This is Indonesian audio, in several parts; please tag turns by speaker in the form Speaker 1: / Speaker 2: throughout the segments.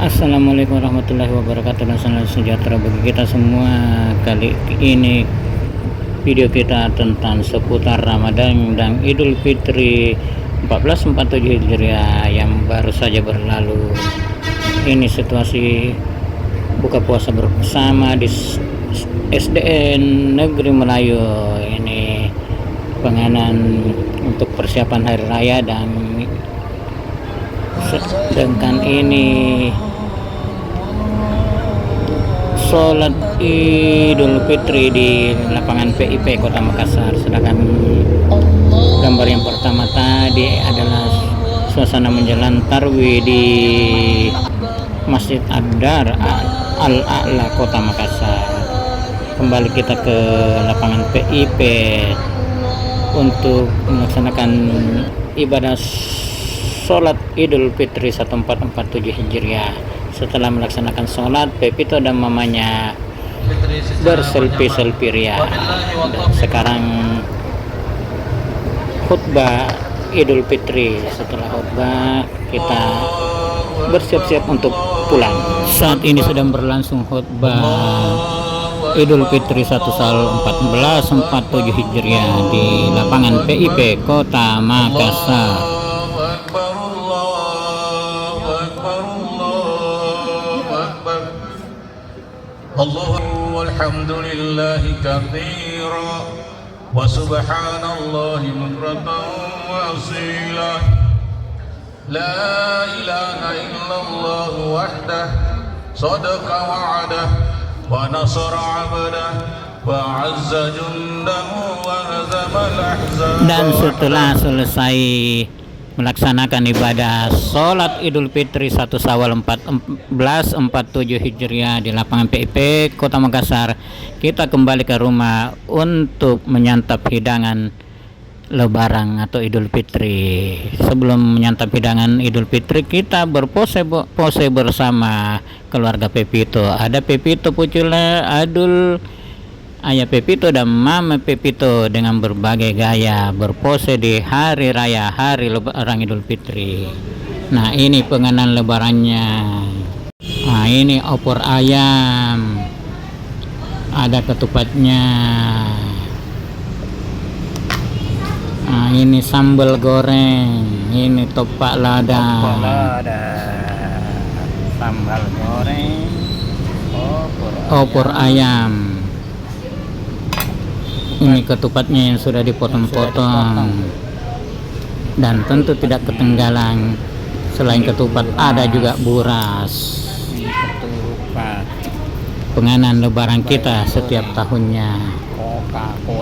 Speaker 1: Assalamualaikum warahmatullahi wabarakatuh dan salam sejahtera bagi kita semua. Kali ini video kita tentang seputar Ramadan dan Idul Fitri 1447 Hijriah yang baru saja berlalu. Ini situasi buka puasa bersama di SDN Negeri Melayu. Ini penganan untuk persiapan hari raya, dan sedangkan ini sholat Idul Fitri di lapangan PIP Kota Makassar. Sedangkan gambar yang pertama tadi adalah suasana menjelang tarwih di Masjid Ad-Dar Al-A'la Kota Makassar. Kembali kita ke lapangan PIP untuk melaksanakan ibadah sholat Idul Fitri 1447 Hijriah. Setelah melaksanakan sholat, Pepito dan mamanya berselfie ria. Dan sekarang khutbah Idul Fitri. Setelah khutbah, kita bersiap-siap untuk pulang. Saat ini sedang berlangsung khutbah Idul Fitri 1 Sawal 1447 Hijriah di lapangan PIP Kota Makassar.
Speaker 2: Allahu walhamdulillahi katsira wa subhanallahi bukratan wa asila. La ilaha illallah wahdah sadaqa wa'adah wa nasara 'abdah wa 'azza jundahu wa hazamal ahzab.
Speaker 1: Dan setelah selesai melaksanakan ibadah sholat Idul Fitri 1 Sawal 1447 Hijriah di lapangan PIP Kota Makassar, kita kembali ke rumah untuk menyantap hidangan Lebaran atau Idul Fitri. Sebelum menyantap hidangan Idul Fitri, kita berpose bersama keluarga Pepito. Ada Pepito Pucula, Adul, Ayah Pepito dan Mama Pepito dengan berbagai gaya berpose di hari raya, hari Lebaran Idul Fitri. Nah, ini penganan lebarannya. Nah, ini opor ayam, ada ketupatnya. Nah, ini sambal goreng, ini topak lada, sambal goreng, opor ayam. Ini ketupatnya yang sudah dipotong-potong, dan tentu tidak ketinggalan selain ketupat ada juga buras. Penganan lebaran kita setiap tahunnya,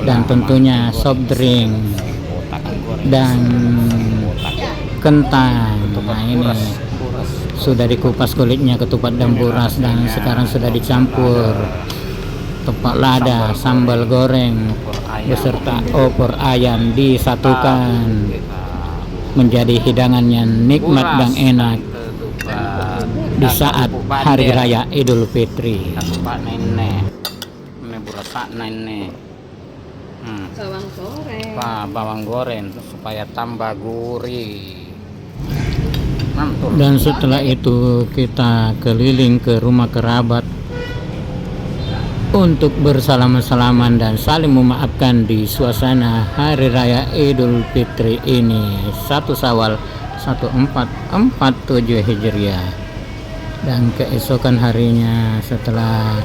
Speaker 1: dan tentunya soft drink dan kentang. Nah, ini sudah dikupas kulitnya ketupat dan buras, dan sekarang sudah dicampur topak lada, sambal goreng beserta opor ayam disatukan menjadi hidangan yang nikmat dan enak di saat hari raya Idul Fitri. Bawang goreng supaya tambah gurih. Dan setelah itu kita keliling ke rumah kerabat untuk bersalaman-salaman dan saling memaafkan di suasana hari raya Idul Fitri ini 1 Sawal 1447 Hijriah. Dan keesokan harinya setelah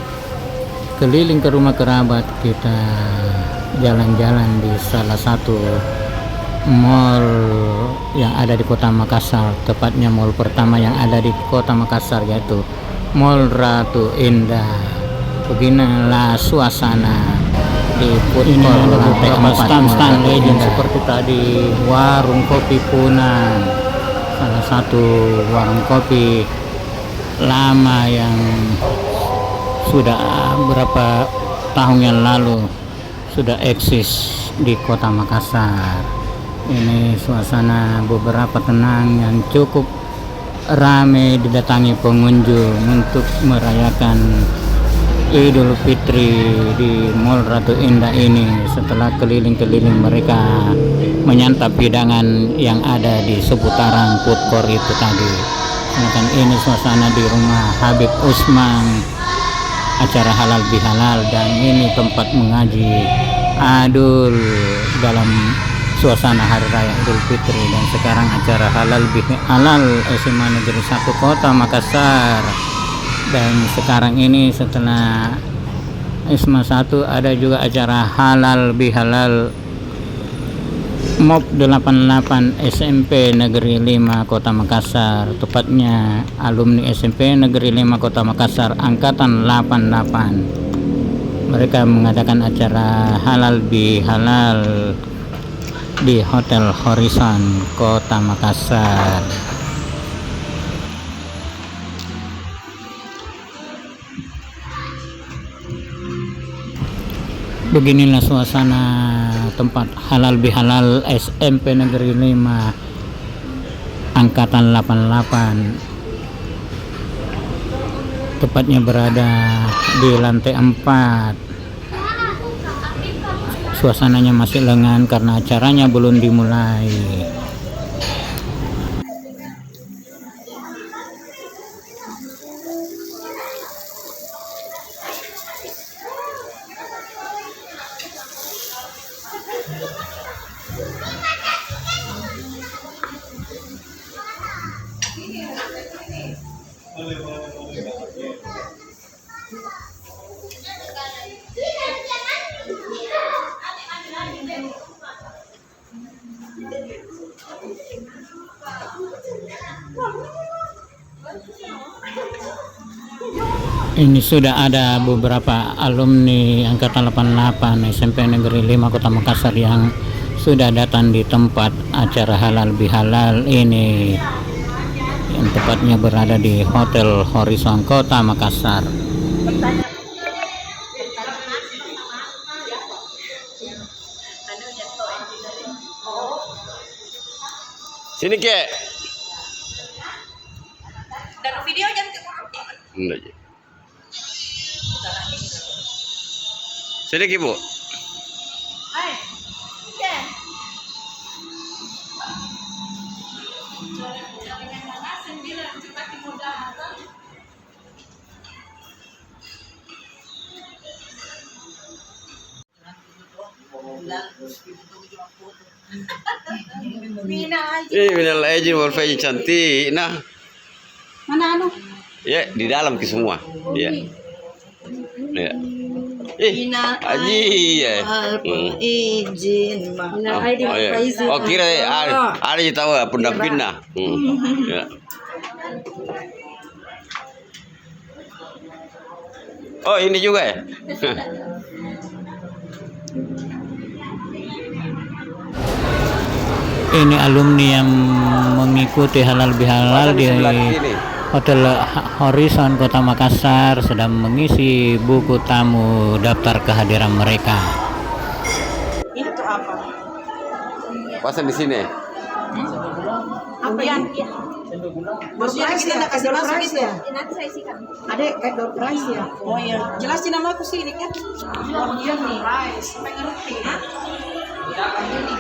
Speaker 1: keliling ke rumah kerabat, kita jalan-jalan di salah satu mall yang ada di Kota Makassar, tepatnya mall pertama yang ada di Kota Makassar, yaitu Mall Ratu Indah. Beginilah suasana di food court lantai 4 stand legend seperti tadi. Warung kopi Punan, salah satu warung kopi lama yang sudah berapa tahun yang lalu sudah eksis di Kota Makassar. Ini suasana beberapa tenang yang cukup ramai didatangi pengunjung untuk merayakan Idul Fitri di Mall Ratu Indah ini. Setelah keliling-keliling, mereka menyantap hidangan yang ada di seputaran food court itu tadi. melaksanakan ini suasana di rumah Habib Usman, acara halal bihalal, dan ini tempat mengaji adul dalam suasana hari raya Idul Fitri. Dan sekarang acara halal bihalal SMA Negeri 1 Kota Makassar. Dan sekarang ini setelah SMA 1 ada juga acara halal bihalal MOB 88 SMP Negeri 5 Kota Makassar, tepatnya alumni SMP Negeri 5 Kota Makassar angkatan 88. Mereka mengadakan acara halal bihalal di Hotel Horizon Kota Makassar. Beginilah suasana tempat halal bihalal SMP Negeri 5 angkatan 88, tepatnya berada di lantai 4. Suasananya masih lengan karena acaranya belum dimulai. Ini sudah ada beberapa alumni angkatan 88 SMP Negeri 5 Kota Makassar yang sudah datang di tempat acara halal bihalal ini, yang tepatnya berada di Hotel Horizon Kota Makassar.
Speaker 3: Sini kek.
Speaker 4: Dan video jangan
Speaker 3: Enggak. Sini ki, Bu.
Speaker 4: Hai. Ya.
Speaker 3: Minal aijin wal faizin, cantik. Nah,
Speaker 4: Mana anu?
Speaker 3: ya di dalam ke semua. Ya. Ya. Aji ya.
Speaker 4: Izin,
Speaker 3: Oh, iya. Oh, kira ada yang tahu pendampingnya. Ya. Oh, ini juga ya.
Speaker 1: Ini alumni yang mengikuti halal bihalal di Hotel Horizon Kota Makassar sedang mengisi buku tamu daftar kehadiran mereka.
Speaker 4: Itu apa?
Speaker 3: Pasang di sini.
Speaker 4: Apa yang? Maksudnya kita nak kasih masuk gitu ya? Nanti saya isikan. Ada kayak door prize ya? Oh iya. Jelasin nama aku sih ini kan. Oh iya nih. Prize. Sampai ngerti ya? Ya, ini.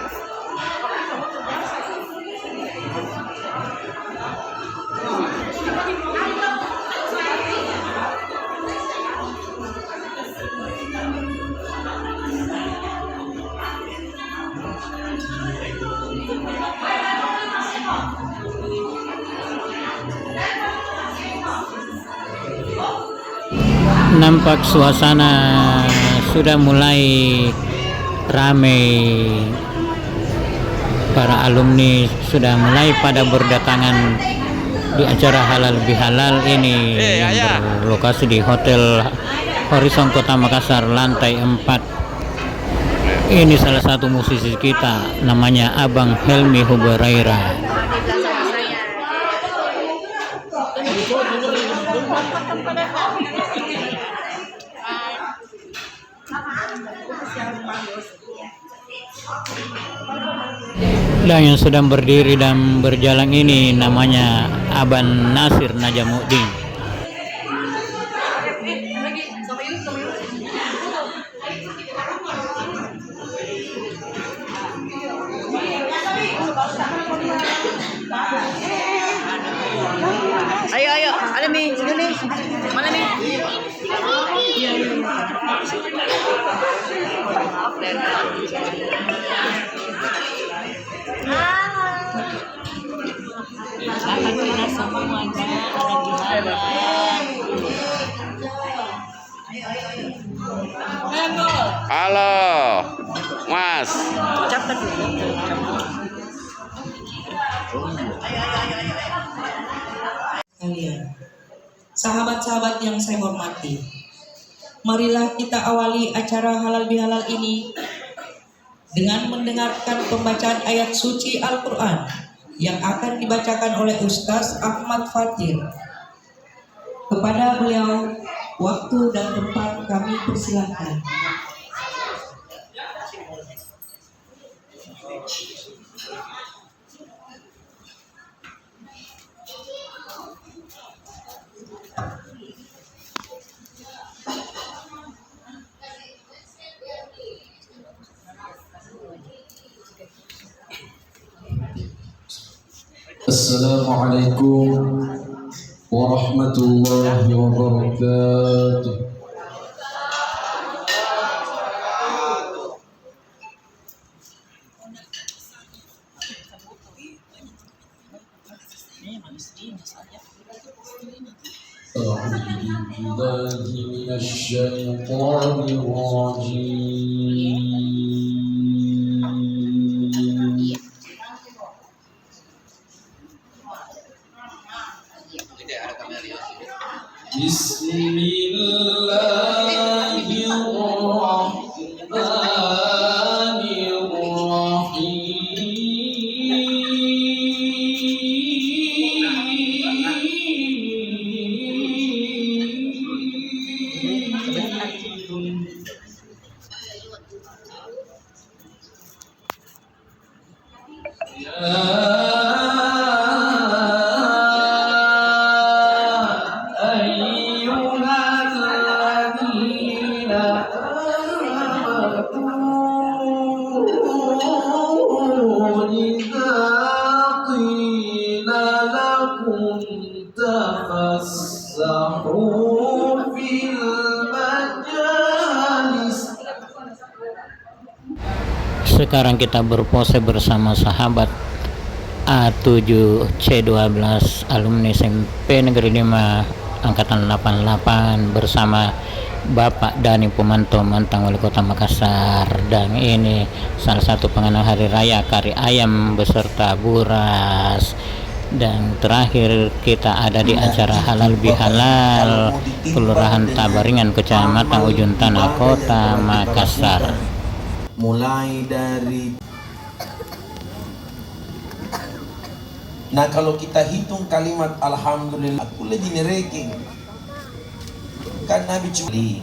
Speaker 1: Nampak suasana sudah mulai ramai. Para alumni sudah mulai pada berdatangan di acara halal bihalal ini yang berlokasi di Hotel Horizon Kota Makassar lantai 4. Ini salah satu musisi kita, namanya Abang Helmi Hubaraira. Dan yang sedang berdiri dan berjalan ini namanya Aban Nasir Najamuddin.
Speaker 4: Mi. Sige, Mi. Mana, Mi? Iya, iya.
Speaker 5: Alhamdulillah semuanya ada di halal.
Speaker 3: Halo, Mas.
Speaker 4: Ucapkan dulu.
Speaker 6: Kalian, sahabat-sahabat yang saya hormati, marilah kita awali acara halal bihalal ini dengan mendengarkan pembacaan ayat suci Al-Quran yang akan dibacakan oleh Ustaz Ahmad Fatir. Kepada beliau, waktu dan tempat kami persilahkan.
Speaker 7: Assalamualaikum warahmatullahi wabarakatuh. A'udzu billahi minasy syaithanir rajim.
Speaker 1: Sekarang kita berpose bersama sahabat A7C12 alumni SMP Negeri 5 Angkatan 88 bersama Bapak Dani Pumanto, mantan Wali Kota Makassar. Dan ini salah satu pengenang Hari Raya Kari Ayam beserta buras. Dan terakhir kita ada di acara halal bihalal Kelurahan Tabaringan, Kecamatan Ujung Tanah, Kota Makassar.
Speaker 7: Mulai dari, nah kalau kita hitung kalimat alhamdulillah, aku lagi nereking kan Nabi cuma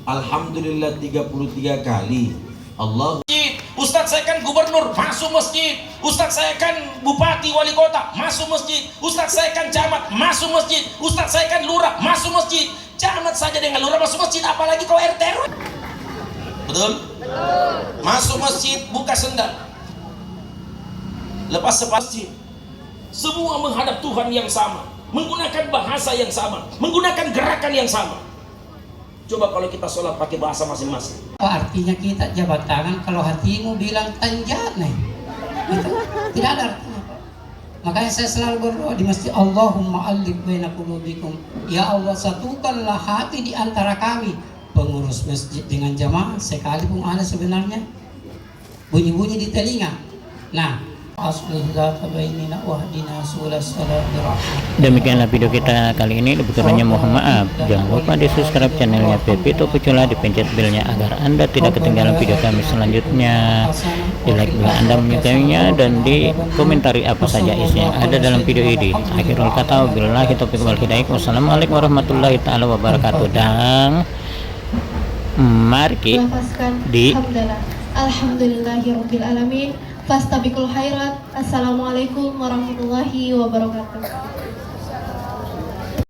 Speaker 7: alhamdulillah 33 kali. Allah,
Speaker 8: Ustadz saya kan gubernur, masuk masjid. Ustadz saya kan bupati, wali kota, masuk masjid. Ustadz saya kan camat, masuk masjid. Ustadz saya kan lurah, masuk masjid. Camat saja dengan lurah masuk masjid, apalagi kau RT RW. Betul? Masuk masjid, buka sendal, lepas sepatu. Semua menghadap Tuhan yang sama, menggunakan bahasa yang sama, menggunakan gerakan yang sama. Coba kalau kita sholat pakai bahasa masing-masing.
Speaker 9: Artinya kita jabat tangan kalau hatimu bilang tanjane. Itu tidak ada artinya. Makanya saya selalu berdoa di masjid, Allahumma alif baina qulubikum. Ya Allah, satukanlah hati di antara kami. Pengurus masjid dengan jamaah sekalipun ada sebenarnya bunyi-bunyi di telinga. Nah,
Speaker 1: demikianlah video kita kali ini. Lebih kurangnya mohon maaf. Jangan lupa di subscribe channelnya Pepi Topicula, dipencet belnya agar Anda tidak ketinggalan video kami selanjutnya. Di like bila Anda menyukainya dan di komentari apa saja isi yang ada dalam video ini. Akhirul kata, wabillahi taufiq wal hidayah. Wassalamualaikum warahmatullahi taala wabarakatuh. Dan mari di
Speaker 10: Alhamdulillahirabbil alamin. Fastabiqul khairat. Assalamualaikum warahmatullahi wabarakatuh.